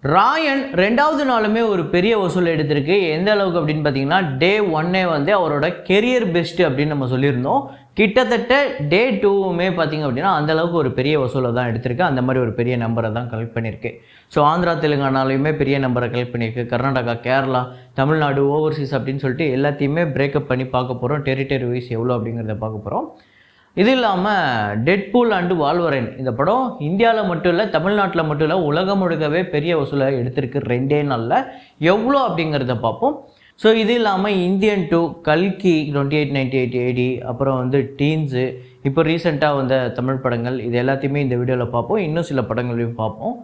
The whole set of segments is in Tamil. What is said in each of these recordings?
ராயன் ரெண்டாவது நாளுமே ஒரு பெரிய வசூல் எடுத்திருக்கு. எந்த அளவுக்கு அப்படின்னு பார்த்தீங்கன்னா, டே 1 வந்து அவரோட கெரியர் பெஸ்ட்டு அப்படின்னு நம்ம சொல்லியிருந்தோம். கிட்டத்தட்ட டே 2வுமே பார்த்தீங்க அப்படின்னா அந்தளவுக்கு ஒரு பெரிய வசூலை தான் எடுத்திருக்கு. அந்த மாதிரி ஒரு பெரிய நம்பரை தான் கலெக்ட் பண்ணியிருக்கு. ஸோ ஆந்திரா தெலுங்கானாலையுமே பெரிய நம்பரை கலெக்ட் பண்ணியிருக்கு. கர்நாடகா, கேரளா, தமிழ்நாடு, ஓவர்சீஸ் அப்படின்னு சொல்லிட்டு எல்லாத்தையுமே பிரேக்கப் பண்ணி பார்க்க போகிறோம். டெரிட்டரி வைஸ் எவ்வளோ அப்படிங்கிறத பார்க்க போகிறோம். இது இல்லாமல் டெட்பூல் அண்டு வால்வரைன் இந்த படம் இந்தியாவில் மட்டும் இல்லை, தமிழ்நாட்டில் மட்டும் இல்லை, உலகம் முழுக்கவே பெரிய வசூலை எடுத்திருக்கு 2 நாளில். எவ்வளோ அப்படிங்கிறத பார்ப்போம். ஸோ இது இல்லாமல் இந்தியன் 2, கல்கி 2898 AD, அப்புறம் வந்து டீன்ஸு, இப்போ ரீசெண்டாக வந்த தமிழ் படங்கள், இது எல்லாத்தையுமே இந்த வீடியோவில் பார்ப்போம். இன்னும் சில படங்களையும் பார்ப்போம்.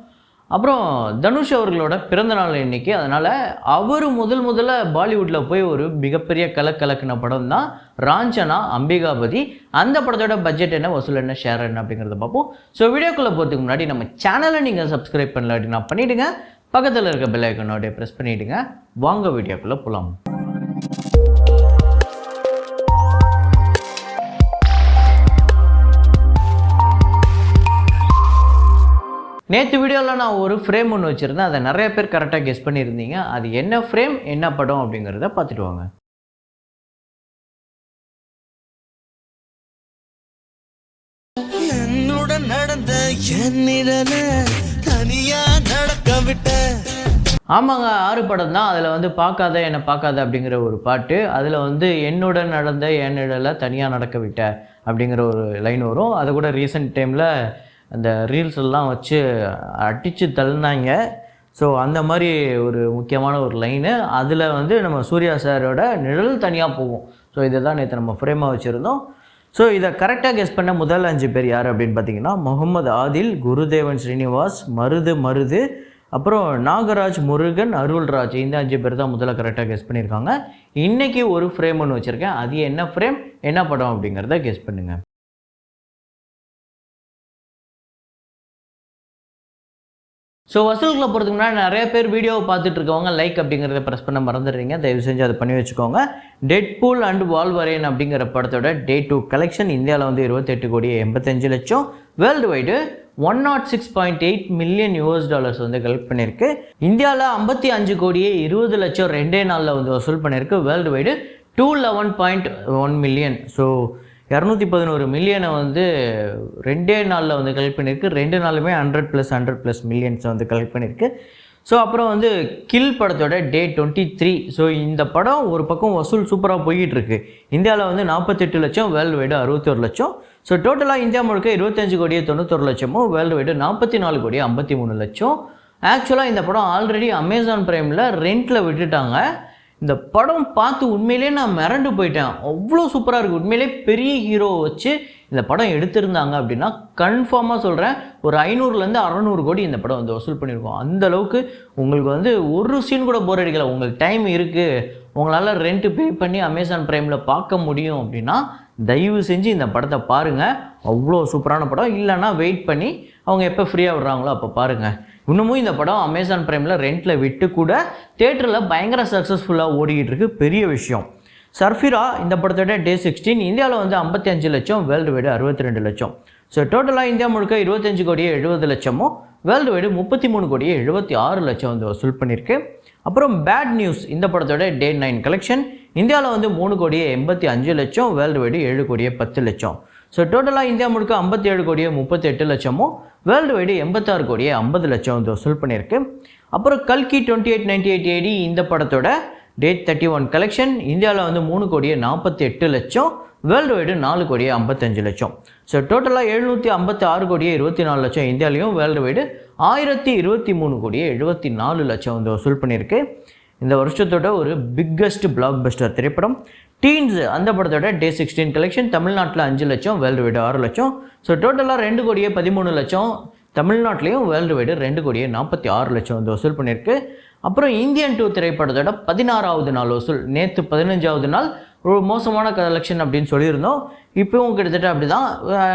அப்புறம் தனுஷ் அவர்களோட பிறந்தநாள் இன்னைக்கு. அதனால் அவர் முதல்ல பாலிவுட்டில் போய் ஒரு மிகப்பெரிய கலக்கின படம் தான் ராஞ்சனா அம்பிகாபதி. அந்த படத்தோட பட்ஜெட் என்ன, வசூல் என்ன, ஷேர் என்ன அப்படிங்கிறத பார்ப்போம். ஸோ வீடியோக்குள்ளே போகிறதுக்கு முன்னாடி நம்ம சேனலை நீங்கள் சப்ஸ்கிரைப் பண்ணல அப்படின்னா பண்ணிவிடுங்க. பக்கத்தில் இருக்க பெல் ஐக்கனோட ப்ரெஸ் பண்ணிவிடுங்க. வாங்க வீடியோக்குள்ளே போகலாம். நேற்று வீடியோவில் நான் ஒரு ஃப்ரேம் ஒன்று வச்சுருந்தேன். அதை நிறைய பேர் கரெக்டாக கெஸ் பண்ணியிருந்தீங்க. அது என்ன ஃப்ரேம், என்ன படம் அப்படிங்கிறத பார்த்துட்டு வாங்க. என்னுடன் நடந்த தனியா நடக்க விட்ட ஆமாங்க, 6 படம் தான். அதில் வந்து பார்க்காத என்னை பார்க்காத அப்படிங்கிற ஒரு பாட்டு, அதில் வந்து என்னுடன் நடந்த என் நிழலை தனியாக நடக்க விட்ட அப்படிங்கிற ஒரு லைன் வரும். அதை கூட ரீசெண்ட் டைமில் அந்த ரீல்ஸ் எல்லாம் வச்சு அடித்து தள்ளினாங்க. ஸோ அந்த மாதிரி ஒரு முக்கியமான ஒரு லைனு. அதில் வந்து நம்ம சூர்யா சாரோட நிழல் தனியாக போகும். ஸோ இதை தான் நேற்று நம்ம ஃப்ரேமாக வச்சுருந்தோம். ஸோ இதை கரெக்டாக கெஸ் பண்ண முதல் 5 பேர் யார் அப்படின்னு பார்த்தீங்கன்னா, முகமது ஆதில், குருதேவன் ஸ்ரீனிவாஸ், மருது, அப்புறம் நாகராஜ், முருகன், அருள்ராஜ். இந்த 5 பேர் தான் முதல்ல கரெக்டாக கெஸ் பண்ணியிருக்காங்க. இன்றைக்கி ஒரு ஃப்ரேம் ஒன்று வச்சுருக்கேன். அது என்ன ஃப்ரேம், என்ன படம் அப்படிங்கிறத கெஸ் பண்ணுங்கள். ஸோ வசூலுக்குள்ள போகிறதுக்கு முன்னாடி நிறைய பேர் வீடியோவை பார்த்துட்டு இருக்கவங்க லைக் அப்படிங்கிறத ப்ரெஸ் பண்ண மறந்துடுறீங்க. தயவு செஞ்சு அதை பண்ணி வச்சுக்கோங்க. டெட்பூல் அண்ட் வால்வரைன் அப்படிங்கிற படத்தோட டே 2 கலெக்ஷன் இந்தியாவில் வந்து 28 கோடி 85 லட்சம், வேர்ல்டு வைடு $106.8 மில்லியன் வந்து கலெக்ட் பண்ணியிருக்கு. இந்தியாவில் 55 கோடியே 20 லட்சம் 2 நாளில் வந்து வசூல் பண்ணியிருக்கு. World wide 211.1 million. ஸோ 211 மில்லியனை வந்து 2 நாளில் வந்து கலெக்ட் பண்ணியிருக்கு. 2 நாளுமே 100+ மில்லியன்ஸை வந்து கலெக்ட் பண்ணியிருக்கு. ஸோ அப்புறம் வந்து கில் படத்தோட டே 23. ஸோ இந்த படம் ஒரு பக்கம் வசூல் சூப்பராக போய்கிட்டு இருக்கு. இந்தியாவில் வந்து 48 லட்சம், வேர்ல்டு வைடு 61 லட்சம். ஸோ டோட்டலாக இந்தியா முழுக்க 25 கோடியே 91 லட்சமும், வேர்ல்டு வைடு 44 கோடியே 53 லட்சம். ஆக்சுவலாக இந்த படம் ஆல்ரெடி அமேசான் பிரைமில் ரெண்டில் விட்டுட்டாங்க. இந்த படம் பார்த்து உண்மையிலே நான் மிரண்டு போயிட்டேன். அவ்வளோ சூப்பராக இருக்குது. உண்மையிலே பெரிய ஹீரோவை வச்சு இந்த படம் எடுத்திருந்தாங்க அப்படின்னா கன்ஃபார்மாக சொல்கிறேன், ஒரு 500லேருந்து 600 கோடி இந்த படம் வந்து வசூல் பண்ணியிருக்கோம். அந்தளவுக்கு உங்களுக்கு வந்து ஒரு சீன் கூட போர் அடிக்கலை. உங்களுக்கு டைம் இருக்குது, உங்களால் ரெண்ட் பே பண்ணி அமேசான் ப்ரைமில் பார்க்க முடியும் அப்படின்னா தயவு செஞ்சு இந்த படத்தை பாருங்கள். அவ்வளோ சூப்பரான படம். இல்லைன்னா வெயிட் பண்ணி அவங்க எப்போ ஃப்ரீயாக விடுறாங்களோ அப்போ பாருங்கள். இன்னமும் இந்த படம் அமேசான் பிரைமில் ரெண்டில் விட்டு கூட தேட்டரில் பயங்கர சக்ஸஸ்ஃபுல்லாக ஓடிக்கிட்டு இருக்கு. பெரிய விஷயம். சர்ஃபிரா இந்த படத்தோட டே 16 இந்தியாவில் வந்து 55 லட்சம், வேர்ல்டு வைடு 62 லட்சம். ஸோ டோட்டலாக இந்தியா முழுக்க 25 கோடியே 70 லட்சமும், வேர்ல்டு வைடு 33 கோடியே 76 லட்சம் வந்து வசூல் பண்ணியிருக்கு. அப்புறம் பேட் நியூஸ் இந்த படத்தோட டே 9 கலெக்ஷன் இந்தியாவில் வந்து 3 கோடியே 85 லட்சம், வேர்ல்டு வைடு 7 கோடியே 10 லட்சம். ஸோ டோட்டலாக இந்தியா முழுக்க 57 கோடியே 38 லட்சமும், வேர்ல்டு வைடு 86 கோடியே 50 லட்சம் வந்து வசூல் பண்ணியிருக்கு. அப்புறம் கல்கி 2898 AD இந்த படத்தோட டே 31 கலெக்ஷன் இந்தியாவில் வந்து 3 கோடியே 48 லட்சம், வேர்ல்டு வைடு 4 கோடியே 55 லட்சம். ஸோ டோட்டலாக 756 கோடியே 24 லட்சம் இந்தியாவிலையும், வேர்ல்டு வைடு 1023 கோடியே 74 லட்சம் வந்து வசூல் பண்ணியிருக்கு. இந்த வருஷத்தோட ஒரு பிக்கஸ்ட் பிளாக் பஸ்டர் திரைப்படம் டீன்ஸ் அந்த படத்தோட டே 16 கலெக்ஷன் தமிழ்நாட்டில் 5 லட்சம், வேர்ல்டு வைடு 6 லட்சம். ஸோ டோட்டலாக 2 கோடியே 13 லட்சம் தமிழ்நாட்டிலையும், வேர்ல்டு வைடு 2 கோடியே 46 லட்சம் வந்து வசூல் பண்ணியிருக்கு. அப்புறம் இந்தியன் 2 திரைப்படத்தோட 16வது நாள் வசூல். நேற்று 15வது நாள் ஒரு மோசமான கலெக்ஷன் அப்படின்னு சொல்லியிருந்தோம். இப்போவும் கிட்டத்தட்ட அப்படி தான்.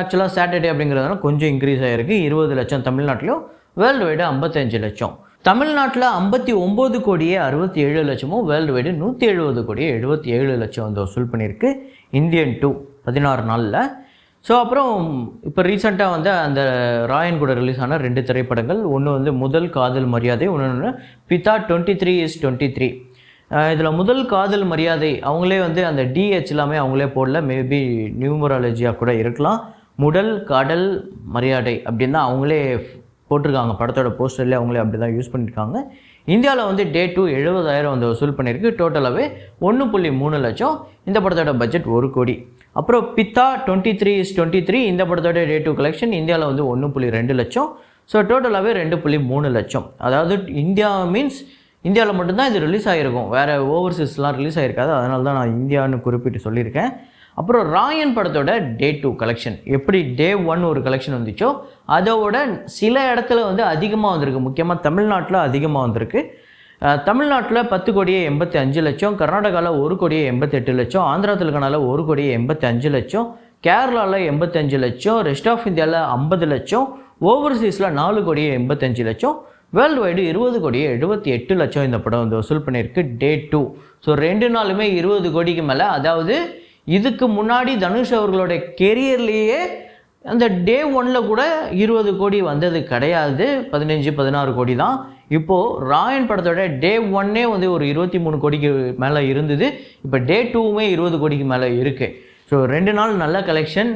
ஆக்சுவலாக சாட்டர்டே அப்படிங்கிறதுனால கொஞ்சம் இன்க்ரீஸ் ஆகிருக்கு. 20 லட்சம் தமிழ்நாட்டிலையும், வேர்ல்டு வைடு 55 லட்சம். தமிழ்நாட்டில் 59 கோடியே 67 லட்சமும், வேர்ல்டு வைடு 170 கோடியே 77 லட்சம் வந்து வசூல் பண்ணியிருக்கு. இந்தியன் 2 16 நாளில். ஸோ அப்புறம் இப்போ ரீசெண்டாக வந்து அந்த ராயன் கூட ரிலீஸ் ஆன 2 திரைப்படங்கள். ஒன்று வந்து முதல் காதல் மரியாதை, இன்னொன்று பிதா 23:23. இதில் முதல் காதல் மரியாதை அவங்களே வந்து அந்த டிஹெச் எல்லாமே அவங்களே போடல, மேபி நியூமராலஜியாக கூட இருக்கலாம். முதல் காதல் மரியாதை அப்படின்னு தான் அவங்களே போட்டிருக்காங்க, படத்தோட போஸ்டர்லேயே அவங்களே அப்படி தான் யூஸ் பண்ணியிருக்காங்க. இந்தியாவில் வந்து டே 2 70,000 வந்து வசூல் பண்ணியிருக்கு. டோட்டலாகவே 1.3 லட்சம். இந்த படத்தோட பட்ஜெட் 1 கோடி. அப்புறம் பித்தா 23:23 இந்த படத்தோட டே 2 கலெக்ஷன் இந்தியாவில் வந்து 1.2 லட்சம். ஸோ டோட்டலாகவே 2.3 லட்சம். அதாவது இந்தியா மீன்ஸ் இந்தியாவில் மட்டும்தான் இது ரிலீஸ் ஆகிருக்கும், வேறு ஓவர்சீஸ்லாம் ரிலீஸ் ஆகிருக்காது. அதனால தான் நான் இந்தியான்னு குறிப்பிட்டு சொல்லியிருக்கேன். அப்புறம் ராயன் படத்தோட டே 2 கலெக்ஷன் எப்படி டே 1 ஒரு கலெக்ஷன் வந்துச்சோ அதோட சில இடத்துல வந்து அதிகமாக வந்திருக்கு. முக்கியமாக தமிழ்நாட்டில் அதிகமாக வந்திருக்கு. தமிழ்நாட்டில் 10 கோடியே 85 லட்சம், கர்நாடகாவில் 1 கோடியே 88 லட்சம், ஆந்திரா தெலுங்கானாவில் 1 கோடியே 85 லட்சம், கேரளாவில் 85 லட்சம், ரெஸ்ட் ஆஃப் இந்தியாவில் 50 லட்சம், ஓவர்சீஸில் 4 கோடியே 85 லட்சம், வேர்ல்டு வைடு 20 கோடியே 78 லட்சம் இந்த படம் வந்து வசூல் பண்ணியிருக்கு டே 2. ஸோ 2 நாளுமே 20 கோடிக்கு மேலே. அதாவது இதுக்கு முன்னாடி தனுஷ் அவர்களோட கெரியர்லேயே அந்த டே 1 கூட 20 கோடி வந்தது கிடையாது, 15-16 கோடி தான். இப்போது ராயன் படத்தோட டே 1 வந்து ஒரு 23 கோடிக்கு மேலே இருந்தது. இப்போ டே 2மே 20 கோடிக்கு மேலே இருக்குது. ஸோ 2 நாள் நல்ல கலெக்ஷன்.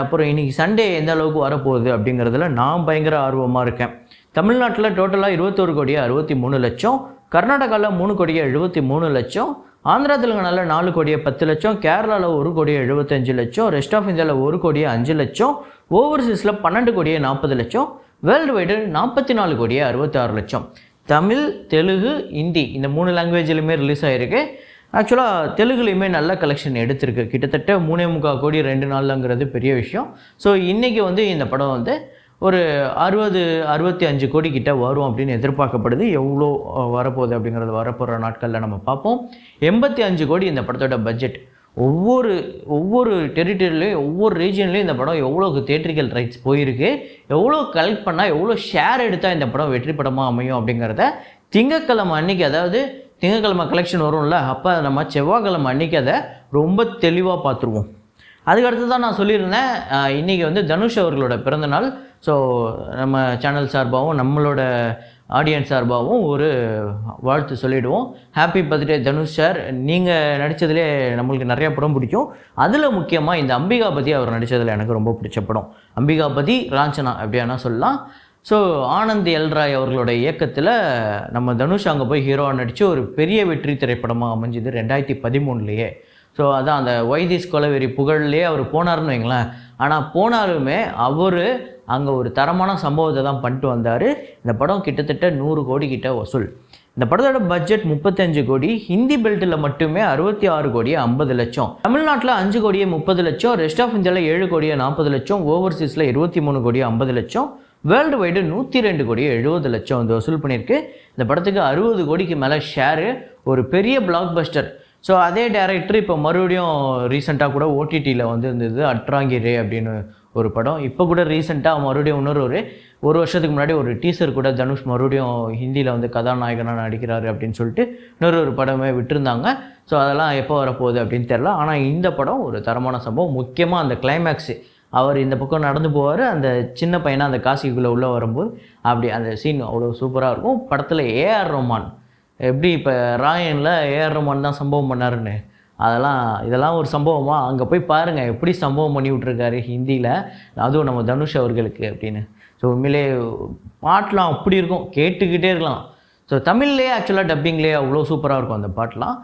அப்புறம் இன்றைக்கி சண்டே எந்த அளவுக்கு வரப்போகுது அப்படிங்கிறதுல நான் பயங்கர ஆர்வமாக இருக்கேன். தமிழ்நாட்டில் டோட்டலாக 21 கோடியே 63 லட்சம், கர்நாடகாவில் 3 கோடியே 73 லட்சம், ஆந்திரா தெலுங்கானாவில் 4 கோடியே 10 லட்சம், கேரளாவில் 1 கோடியே 75 லட்சம், ரெஸ்ட் ஆஃப் இந்தியாவில் 1 கோடியே 5 லட்சம், ஓவர்சீஸில் 12 கோடியே 40 லட்சம், வேர்ல்டு வைடு 44 கோடியே 66 லட்சம். தமிழ், தெலுங்கு, ஹிந்தி இந்த 3 லாங்குவேஜ்லையுமே ரிலீஸ் ஆகிருக்கு. ஆக்சுவலாக தெலுங்குலேயுமே நல்ல கலெக்ஷன் எடுத்திருக்கு. கிட்டத்தட்ட 3.25 கோடி 2 நாள்ங்கிறது பெரிய விஷயம். ஸோ இன்றைக்கி வந்து இந்த படம் வந்து ஒரு 60-65 கோடி கிட்ட வரும் அப்படின்னு எதிர்பார்க்கப்படுது. எவ்வளோ வரப்போகுது அப்படிங்கிறது வரப்போகிற நாட்களில் நம்ம பார்ப்போம். 85 கோடி இந்த படத்தோட பட்ஜெட். ஒவ்வொரு டெரிட்டரிலையும் ஒவ்வொரு ரீஜன்லையும் இந்த படம் எவ்வளோ தியேட்ரிக்கல் ரைட்ஸ் போயிருக்கு, எவ்வளோ கலெக்ட் பண்ணால் எவ்வளோ ஷேர் எடுத்தால் இந்த படம் வெற்றி படமாக அமையும் அப்படிங்கிறத திங்கட்கிழமை அன்றைக்கி, அதாவது திங்கட்கிழமை கலெக்ஷன் வரும்ல, அப்போ நம்ம செவ்வாய்க்கிழமை அன்றைக்கி அதை ரொம்ப தெளிவாக பார்த்துருவோம். அதுக்கடுத்து தான் நான் சொல்லியிருந்தேன் இன்றைக்கி வந்து தனுஷ் அவர்களோட பிறந்தநாள். ஸோ நம்ம சேனல் சார்பாகவும் நம்மளோட ஆடியன்ஸ் சார்பாகவும் ஒரு வாழ்த்து சொல்லிவிடுவோம். Happy birthday Dhanush sir. நீங்கள் நடித்ததுலே நம்மளுக்கு நிறையா படம் பிடிக்கும். அதில் முக்கியமாக இந்த அம்பிகாபதி அவர் நடித்ததில் எனக்கு ரொம்ப பிடிச்ச படம் அம்பிகாபதி ராஞ்சனா அப்படின்னா சொல்லலாம். ஸோ ஆனந்த் எல் ராய் அவர்களோட இயக்கத்தில் நம்ம தனுஷ் அங்கே போய் ஹீரோவாக நடித்து ஒரு பெரிய வெற்றி திரைப்படமாக அமைஞ்சுது 2013. ஸோ அதான் அந்த வைதிஸ் கொலவெறி புகழ்லேயே அவர் போனார்னு வைங்களேன். ஆனால் போனாலுமே அவர் அங்கே ஒரு தரமான சம்பவத்தை தான் பண்ணிட்டு வந்தார். இந்த படம் கிட்டத்தட்ட 100 கோடி கிட்ட வசூல். இந்த படத்தோட பட்ஜெட் 35 கோடி. ஹிந்தி பெல்ட்டில் மட்டுமே 66 கோடியே 50 லட்சம், தமிழ்நாட்டில் 5 கோடியே 30 லட்சம், ரெஸ்ட் ஆஃப் இந்தியாவில் 7 கோடியே 40 லட்சம், ஓவர்சீஸில் 23 கோடியே 50 லட்சம், வேர்ல்டு வைடு 102 கோடியே 70 லட்சம் வந்து வசூல் பண்ணியிருக்கு. இந்த படத்துக்கு 60 கோடிக்கு மேலே ஷேரு, ஒரு பெரிய பிளாக் பஸ்டர். ஸோ அதே டேரக்டர் இப்போ மறுபடியும் ரீசெண்டாக கூட ஓடிடியில் வந்து இருந்தது அட்ராங்கி ரே அப்படின்னு ஒரு படம். இப்போ கூட ரீசெண்டாக மறுபடியும் ஒரு வருஷத்துக்கு முன்னாடி ஒரு டீசர் கூட தனுஷ் மறுபடியும் ஹிந்தியில் வந்து கதாநாயகனாக நடிக்கிறாரு அப்படின்னு சொல்லிட்டு ஒரு படமே விட்டுருந்தாங்க. ஸோ அதெல்லாம் எப்போ வரப்போகுது அப்படின்னு தெரில. ஆனால் இந்த படம் ஒரு தரமான சம்பவம். முக்கியமாக அந்த கிளைமேக்ஸு, அவர் இந்த பக்கம் நடந்து போவார், அந்த சின்ன பையனை அந்த காசிக்குள்ளே உள்ளே வரும்போது அப்படி அந்த சீன் அவ்வளோ சூப்பராக இருக்கும். படத்தில் ஏஆர் ரஹ்மான் எப்படி இப்போ ராயனில் ஏஆர் ரஹ்மான் தான் சம்பவம் பண்ணாருன்னு, இதெல்லாம் ஒரு சம்பவமாக அங்கே போய் பாருங்கள் எப்படி சம்பவம் பண்ணி விட்ருக்காரு ஹிந்தியில், அதுவும் நம்ம தனுஷ் அவர்களுக்கு அப்படின்னு. ஸோ உண்மையிலே பாட்டெலாம் அப்படி இருக்கும், கேட்டுக்கிட்டே இருக்கலாம். ஸோ தமிழ்லேயே ஆக்சுவலாக டப்பிங்லேயே அவ்வளோ சூப்பராக இருக்கும் அந்த பாட்டெலாம்.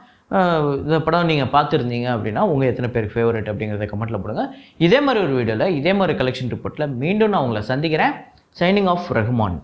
இந்த படம் நீங்கள் பார்த்துருந்தீங்க அப்படின்னா உங்கள் எத்தனை பேருக்கு ஃபேவரட் அப்படிங்கிறத கமெண்ட்டில் போடுங்க. இதே மாதிரி ஒரு வீடியோவில் இதே மாதிரி கலெக்ஷன் ரிப்போர்ட்டில் மீண்டும் நான் உங்களை சந்திக்கிறேன். Signing off Rahman.